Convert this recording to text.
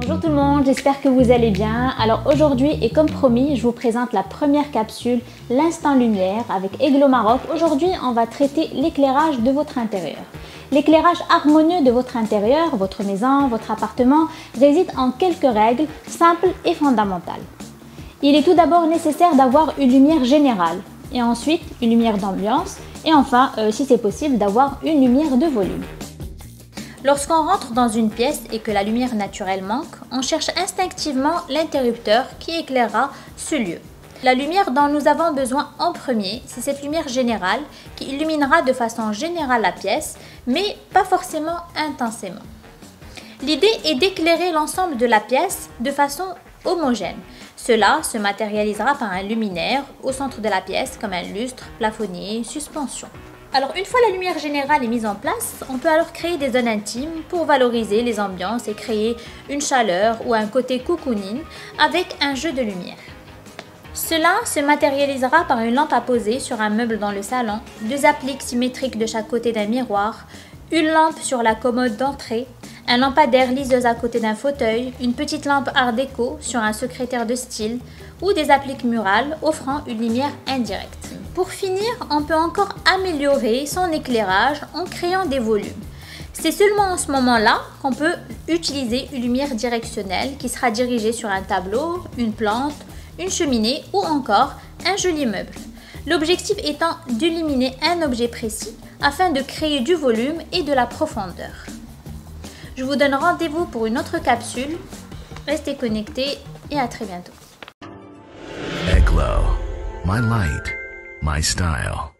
Bonjour tout le monde, j'espère que vous allez bien. Alors aujourd'hui et comme promis, je vous présente la première capsule, l'instant lumière avec Eglo Maroc. Aujourd'hui, on va traiter l'éclairage de votre intérieur. L'éclairage harmonieux de votre intérieur, votre maison, votre appartement, réside en quelques règles simples et fondamentales. Il est tout d'abord nécessaire d'avoir une lumière générale et ensuite une lumière d'ambiance et enfin, si c'est possible, d'avoir une lumière de volume. Lorsqu'on rentre dans une pièce et que la lumière naturelle manque, on cherche instinctivement l'interrupteur qui éclairera ce lieu. La lumière dont nous avons besoin en premier, c'est cette lumière générale qui illuminera de façon générale la pièce, mais pas forcément intensément. L'idée est d'éclairer l'ensemble de la pièce de façon homogène. Cela se matérialisera par un luminaire au centre de la pièce comme un lustre, plafonnier, suspension. Alors une fois la lumière générale est mise en place, on peut alors créer des zones intimes pour valoriser les ambiances et créer une chaleur ou un côté cocooning avec un jeu de lumière. Cela se matérialisera par une lampe à poser sur un meuble dans le salon, deux appliques symétriques de chaque côté d'un miroir, une lampe sur la commode d'entrée, un lampadaire liseuse à côté d'un fauteuil, une petite lampe art déco sur un secrétaire de style ou des appliques murales offrant une lumière indirecte. Pour finir, on peut encore améliorer son éclairage en créant des volumes. C'est seulement en ce moment-là qu'on peut utiliser une lumière directionnelle qui sera dirigée sur un tableau, une plante, une cheminée ou encore un joli meuble. L'objectif étant d'illuminer un objet précis afin de créer du volume et de la profondeur. Je vous donne rendez-vous pour une autre capsule. Restez connectés et à très bientôt. Eglo, my light, my style.